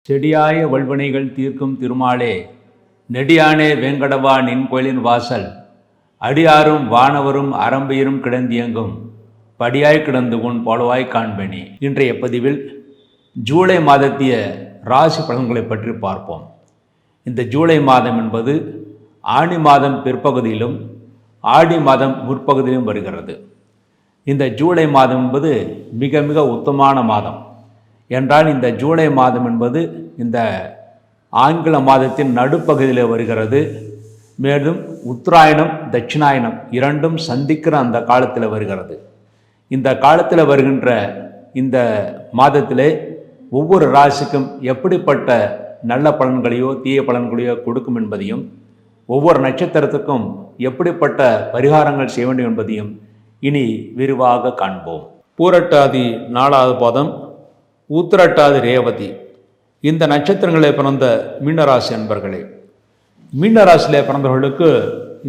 செடியாய வல்வினைகள் தீர்க்கும் திருமாலே, நெடியானே வேங்கடவா நின் கோயிலின் வாசல், அடியாரும் வானவரும் அரம்பையரும் கிடந்தியங்கும் படியாய் கிடந்து உன் போலவாய் காண்பேனே. இன்றைய பதிவில் ஜூலை மாதத்திய ராசி பலன்களை பற்றி பார்ப்போம். இந்த ஜூலை மாதம் என்பது ஆனி மாதம் பிற்பகுதியிலும் ஆடி மாதம் முற்பகுதியிலும் வருகிறது. இந்த ஜூலை மாதம் என்பது மிக மிக உத்தமமான மாதம். என்றால் இந்த ஜூலை மாதம் என்பது இந்த ஆங்கில மாதத்தின் நடுப்பகுதியில் வருகிறது. மேலும் உத்தராயணம் தட்சிணாயனம் இரண்டும் சந்திக்கிற அந்த காலத்தில் வருகிறது. இந்த காலத்தில் வருகின்ற இந்த மாதத்திலே ஒவ்வொரு ராசிக்கும் எப்படிப்பட்ட நல்ல பலன்களையோ தீய பலன்களையோ கொடுக்கும் என்பதையும், ஒவ்வொரு நட்சத்திரத்துக்கும் எப்படிப்பட்ட பரிகாரங்கள் செய்ய வேண்டும் என்பதையும் இனி விரிவாக காண்போம். பூரட்டாதி 4வது பாதம், உத்திரட்டாதி ரேவதி, இந்த நட்சத்திரங்களில் பிறந்த மீனராசி அன்பர்களே, மீனராசியிலே பிறந்தவர்களுக்கு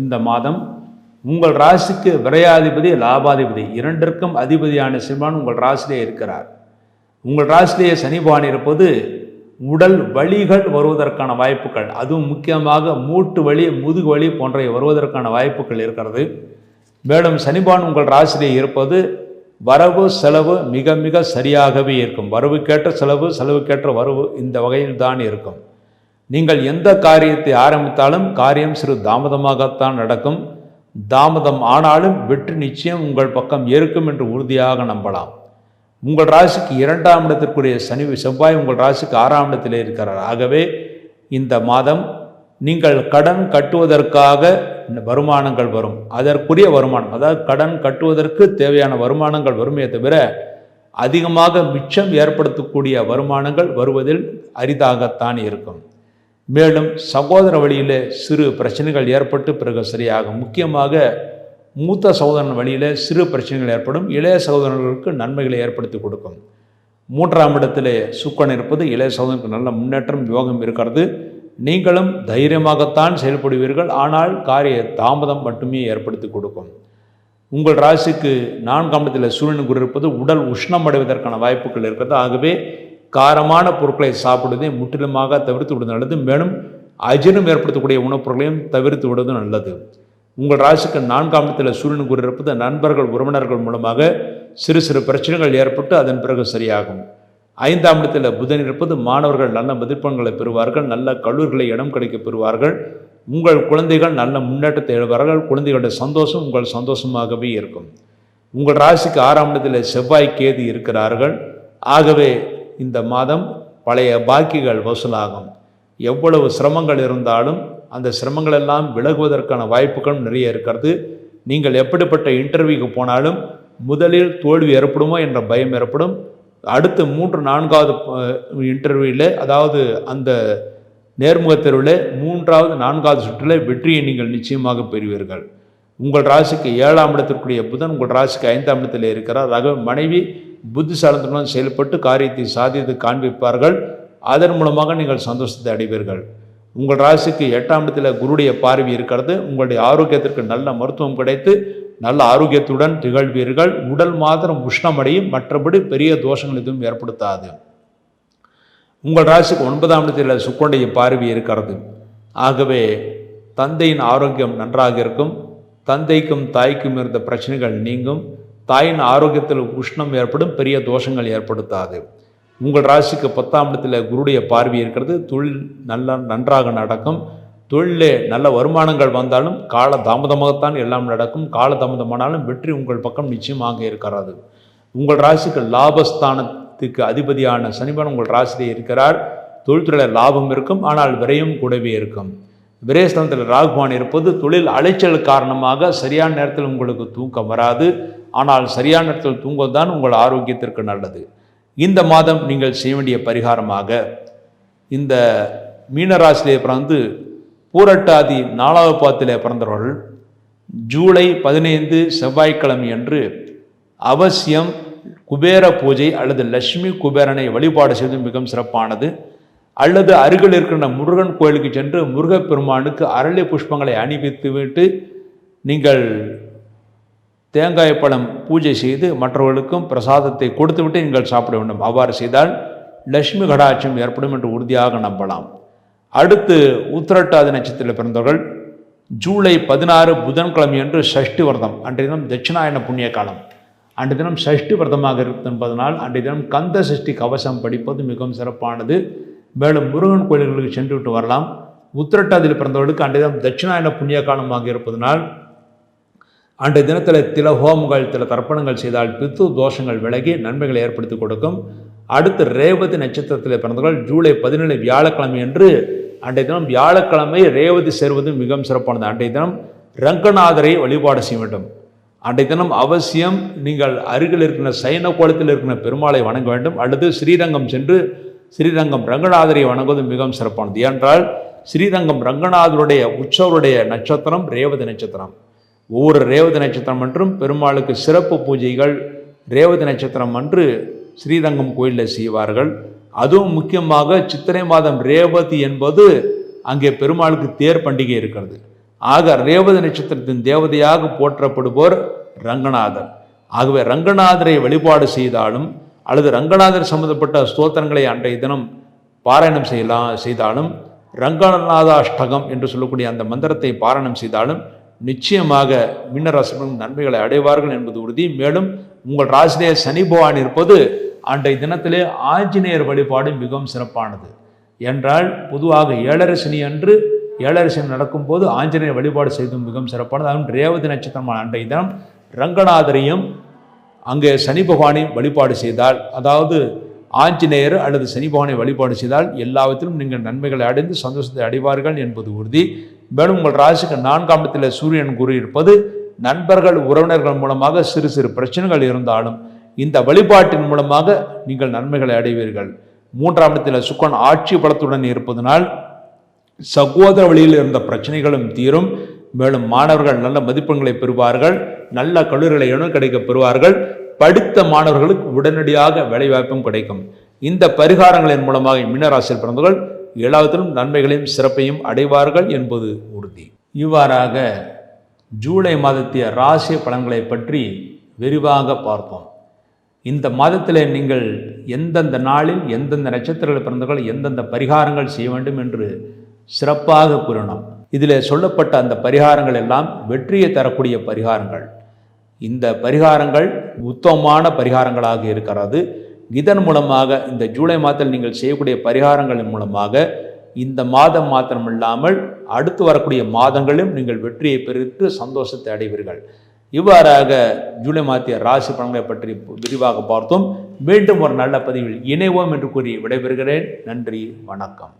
இந்த மாதம் உங்கள் ராசிக்கு விரையாதிபதி லாபாதிபதி இரண்டிற்கும் அதிபதியான சிவன் உங்கள் ராசியிலே இருக்கிறார். உங்கள் ராசியிலேயே சனி பகவான் இருப்பது உடல் வலிகள் வருவதற்கான வாய்ப்புகள், அதுவும் முக்கியமாக மூட்டு வலி முதுகு வலி போன்றவை வருவதற்கான வாய்ப்புகள் இருக்கிறது. மேலும் சனி பகவான் உங்கள் ராசியிலே இருப்பது வரவு செலவு மிக மிக சரியாகவே இருக்கும். வரவுக்கேற்ற செலவு, செலவுக்கேற்ற வரவு, இந்த வகையில் தான் இருக்கும். நீங்கள் எந்த காரியத்தை ஆரம்பித்தாலும் காரியம் சிறு தாமதமாகத்தான் நடக்கும். தாமதம் ஆனாலும் வெற்றி நிச்சயம் உங்கள் பக்கம் இருக்கும் என்று உறுதியாக நம்பலாம். உங்கள் ராசிக்கு 2ஆம் இடத்திற்குரிய செவ்வாய் உங்கள் ராசிக்கு 6ஆம் இடத்திலே இருக்கிறார். ஆகவே இந்த மாதம் நீங்கள் கடன் கட்டுவதற்காக வருமானங்கள் வரும். அதற்குரிய வருமானம், அதாவது கடன் கட்டுவதற்கு தேவையான வருமானங்கள் வருமே தவிர அதிகமாக மிச்சம் ஏற்படுத்தக்கூடிய வருமானங்கள் வருவதில் அரிதாகத்தான் இருக்கும். மேலும் சகோதர வழியில் சிறு பிரச்சனைகள் ஏற்பட்டு பிறகு சரியாகும். முக்கியமாக மூத்த சகோதரன் வழியில் சிறு பிரச்சனைகள் ஏற்படும். இளைய சகோதரர்களுக்கு நன்மைகளை ஏற்படுத்தி கொடுக்கும். 3ஆம் இடத்திலே சுக்கிரன் இருப்பது இளைய சகோதரனுக்கு நல்ல முன்னேற்றம் யோகம் இருக்கிறது. நீங்களும் தைரியமாகத்தான் செயல்படுவீர்கள். ஆனால் காரிய தாமதம் மட்டுமே ஏற்படுத்தி கொடுக்கும். உங்கள் ராசிக்கு 4ஆம் இடத்தில் சூரியன் குரு இருப்பது உடல் உஷ்ணம் அடைவதற்கான வாய்ப்புகள் இருக்கிறது. ஆகவே காரமான பொருட்களை சாப்பிடுவதை முற்றிலுமாக தவிர்த்து விடுவது நல்லது. மேலும் அஜீரணம் ஏற்படுத்தக்கூடிய உணவுப் பொருட்களையும் தவிர்த்து விடுவது நல்லது. உங்கள் ராசிக்கு 4ஆம் இடத்தில் சூரியன் குரு இருப்பது நண்பர்கள் உறவினர்கள் மூலமாக சிறு சிறு பிரச்சனைகள் ஏற்பட்டு அதன் பிறகு சரியாகும். 5ஆம் இடத்தில் புதன் இருப்பது மாணவர்கள் நல்ல மதிப்பெண்களை பெறுவார்கள். நல்ல கல்லூரிகளை இடம் கிடைக்க பெறுவார்கள். உங்கள் குழந்தைகள் நல்ல முன்னேற்றத்தை எழுவார்கள். குழந்தைகளுடைய சந்தோஷம் உங்கள் சந்தோஷமாகவே இருக்கும். உங்கள் ராசிக்கு 6ஆம் இடத்தில் செவ்வாய் கேது இருக்கிறார்கள். ஆகவே இந்த மாதம் பழைய பாக்கிகள் வசூலாகும். எவ்வளவு சிரமங்கள் இருந்தாலும் அந்த சிரமங்கள் எல்லாம் விலகுவதற்கான வாய்ப்புகளும் நிறைய இருக்கிறது. நீங்கள் எப்படிப்பட்ட இன்டர்வியூக்கு போனாலும் முதலில் தோல்வி ஏற்படுமோ என்ற பயம் ஏற்படும். அடுத்து 3-4வது இன்டர்வியூவில், அதாவது அந்த நேர்முக தேர்வில் 3வது 4வது சுற்றில் வெற்றியை நீங்கள் நிச்சயமாக பெறுவீர்கள். உங்கள் ராசிக்கு 7ஆம் இடத்திற்குரிய புதன் உங்கள் ராசிக்கு 5ஆம் இடத்தில் இருக்கிறார். ஆகவே மனைவி புத்திசாலித்தனுடன் செயல்பட்டு காரியத்தை சாதித்து காண்பிப்பார்கள். அதன் மூலமாக நீங்கள் சந்தோஷத்தை அடைவீர்கள். உங்கள் ராசிக்கு 8ஆம் இடத்தில் குருடைய பார்வை இருக்கிறது. உங்களுடைய ஆரோக்கியத்திற்கு நல்ல மருத்துவம் கிடைத்து நல்ல ஆரோக்கியத்துடன் திகழ்வீர்கள். உடல் மாத்திரம் உஷ்ணமடையும், மற்றபடி பெரிய தோஷங்கள் எதுவும் ஏற்படுத்தாது. உங்கள் ராசிக்கு 9ஆம் இடத்தில் சுக்கிரனுடைய பார்வை இருக்கிறது. ஆகவே தந்தையின் ஆரோக்கியம் நன்றாக இருக்கும். தந்தைக்கும் தாய்க்கும் இருந்த பிரச்சனைகள் நீங்கும். தாயின் ஆரோக்கியத்தில் உஷ்ணம் ஏற்படும், பெரிய தோஷங்கள் ஏற்படுத்தாது. உங்கள் ராசிக்கு 10ஆம் இடத்தில் குருடைய பார்வை இருக்கிறது. தொழில் நன்றாக நடக்கும். தொழிலே நல்ல வருமானங்கள் வந்தாலும் கால தாமதமாகத்தான் எல்லாம் நடக்கும். கால தாமதமானாலும் வெற்றி உங்கள் பக்கம் நிச்சயமாக இருக்கிறது. உங்கள் ராசிக்கு லாபஸ்தானத்துக்கு அதிபதியான சனிபகவான் உங்கள் ராசியிலே இருக்கிறார். தொழில்துறையில் லாபம் இருக்கும், ஆனால் விரயம் கூடவே இருக்கும். விரயஸ்தானத்தில் ராகுவான் இருப்பது தொழில் அலைச்சல் காரணமாக சரியான நேரத்தில் உங்களுக்கு தூக்கம் வராது. ஆனால் சரியான நேரத்தில் தூங்குவதுதான் உங்கள் ஆரோக்கியத்திற்கு நல்லது. இந்த மாதம் நீங்கள் செய்ய வேண்டிய பரிகாரமாக, இந்த மீனராசியிலே பிறந்து பூரட்டாதி 4வது பாதத்திலே பிறந்தவர்கள் ஜூலை 15 செவ்வாய்க்கிழமை அன்று அவசியம் குபேர பூஜை அல்லது லட்சுமி குபேரனை வழிபாடு செய்வது மிகவும் சிறப்பானது. அல்லது அருகில் இருக்கின்ற முருகன் கோயிலுக்கு சென்று முருகப்பெருமானுக்கு அரளி புஷ்பங்களை அணிவித்து விட்டு நீங்கள் தேங்காய் பழம் பூஜை செய்து மற்றவர்களுக்கும் பிரசாதத்தை கொடுத்துவிட்டு நீங்கள் சாப்பிட வேண்டும். அவ்வாறு செய்தால் லட்சுமி கடாட்சம் ஏற்படும் என்று உறுதியாக நம்பலாம். அடுத்து உத்திரட்டாதி நட்சத்திரத்தில் பிறந்தவர்கள் ஜூலை 16 புதன்கிழமை அன்று சஷ்டி விரதம், அன்றைய தினம் தட்சிணாயன புண்ணிய காலம், அன்றைய தினம் சஷ்டி விரதமாக இருப்பதனால் அன்றைய தினம் கந்த சஷ்டி கவசம் படிப்பது மிகவும் சிறப்பானது. மேலும் முருகன் கோயில்களுக்கு சென்று விட்டு வரலாம். உத்திரட்டாதியில் பிறந்தவர்களுக்கு அன்றைய தினம் தட்சிணாயன புண்ணிய காலமாக இருப்பதனால் அன்றைய தினத்தில் சில ஹோமங்கள் சில தர்ப்பணங்கள் செய்தால் பித்து தோஷங்கள் விலகி நன்மைகளை ஏற்படுத்தி கொடுக்கும். அடுத்து ரேவதி நட்சத்திரத்தில் பிறந்தவர்கள் ஜூலை 17 வியாழக்கிழமை என்று அன்றைய தினம் வியாழக்கிழமை ரேவதி சேர்வது மிகவும் சிறப்பானது. அன்றைய தினம் ரங்கநாதரை வழிபாடு செய்ய வேண்டும். அன்றைய தினம் அவசியம் நீங்கள் அருகில் இருக்கிற சைன கோலத்தில் இருக்கிற பெருமாளை வணங்க வேண்டும், அல்லது ஸ்ரீரங்கம் சென்று ஸ்ரீரங்கம் ரங்கநாதரை வணங்குவது மிகவும் சிறப்பானது. ஏனென்றால் ஸ்ரீரங்கம் ரங்கநாதருடைய உற்சவருடைய நட்சத்திரம் ரேவதி நட்சத்திரம். ஒவ்வொரு ரேவதி நட்சத்திரம் என்றும் பெருமாளுக்கு சிறப்பு பூஜைகள் ரேவதி நட்சத்திரம் அன்று ஸ்ரீரங்கம் கோயிலில் செய்வார்கள். அதுவும் முக்கியமாக சித்திரை மாதம் ரேவதி என்பது அங்கே பெருமாளுக்கு தேர் பண்டிகை இருக்கிறது. ஆக ரேவதி நட்சத்திரத்தின் தேவதையாக போற்றப்படுவோர் ரங்கநாதர். ஆகவே ரங்கநாதரை வழிபாடு செய்தாலும் அல்லது ரங்கநாதர் சம்பந்தப்பட்ட ஸ்தோத்திரங்களை அன்றைய தினம் பாராயணம் செய்தாலும் ரங்கநாதாஷ்டகம் என்று சொல்லக்கூடிய அந்த மந்திரத்தை பாராயணம் செய்தாலும் நிச்சயமாக மீனராசிகளும் நன்மைகளை அடைவார்கள் என்பது உறுதி. மேலும் உங்கள் ராசியிலே சனி பகவான் இருப்பது அன்றைய தினத்திலே ஆஞ்சநேயர் வழிபாடு மிகவும் சிறப்பானது. என்றால் பொதுவாக ஏழரை சனி அன்று ஏழரை சனி நடக்கும்போது ஆஞ்சநேயர் வழிபாடு செய்வதும் மிகவும் சிறப்பானது. அதுவும் ரேவதி நட்சத்திரமான அன்றைய தினம் ரங்கநாதரையும் அங்கே சனி பகவானையும் வழிபாடு செய்தால், அதாவது ஆஞ்சநேயர் அல்லது சனி பகவானை வழிபாடு செய்தால் எல்லாவற்றிலும் நீங்கள் நன்மைகளை அடைந்து சந்தோஷத்தை அடைவார்கள் என்பது உறுதி. மேலும் உங்கள் ராசிக்கு 4ஆம் இடத்தில் சூரியன் குரு இருப்பது நண்பர்கள் உறவினர்கள் மூலமாக சிறு சிறு பிரச்சனைகள் இருந்தாலும் இந்த வழிபாட்டின் மூலமாக நீங்கள் நன்மைகளை அடைவீர்கள். 3ஆம் இடத்தில் சுக்கிரன் ஆட்சி பலத்துடன் இருப்பதனால் சகோதர வழியில் இருந்த பிரச்சனைகளும் தீரும். மேலும் மாணவர்கள் நல்ல மதிப்பெண்களை பெறுவார்கள், நல்ல கல்லூரிகளை கிடைக்க பெறுவார்கள். படித்த மாணவர்களுக்கு உடனடியாக வேலைவாய்ப்பும் கிடைக்கும். இந்த பரிகாரங்களின் மூலமாக மீனராசியில் பிறந்தவர்கள் எல்லாத்திலும் நன்மைகளையும் சிறப்பையும் அடைவார்கள் என்பது உறுதி. இவ்வாறாக ஜூலை மாதத்திய ராசி பலன்களை பற்றி விரிவாக பார்த்தோம். இந்த மாதத்தில் நீங்கள் எந்தெந்த நாளில் எந்தெந்த நட்சத்திரங்கள் பிறந்தவர்கள் எந்தெந்த பரிகாரங்கள் செய்ய வேண்டும் என்று சிறப்பாக கூறினோம். இதில் சொல்லப்பட்ட அந்த பரிகாரங்கள் எல்லாம் வெற்றியை தரக்கூடிய பரிகாரங்கள். இந்த பரிகாரங்கள் உத்தமமான பரிகாரங்களாக இருக்கிறது. இதன் மூலமாக இந்த ஜூலை மாதத்தில் நீங்கள் செய்யக்கூடிய பரிகாரங்களின் மூலமாக இந்த மாதம் மாத்திரமில்லாமல் அடுத்து வரக்கூடிய மாதங்களிலும் நீங்கள் வெற்றியை பெற்று சந்தோஷத்தை அடைவீர்கள். இவ்வாறாக ஜூலை மாதத்திய ராசி பலன்களை பற்றி விரிவாக பார்த்தோம். மீண்டும் ஒரு நல்ல பதிவில் இணைவோம் என்று கூறி விடைபெறுகிறேன். நன்றி, வணக்கம்.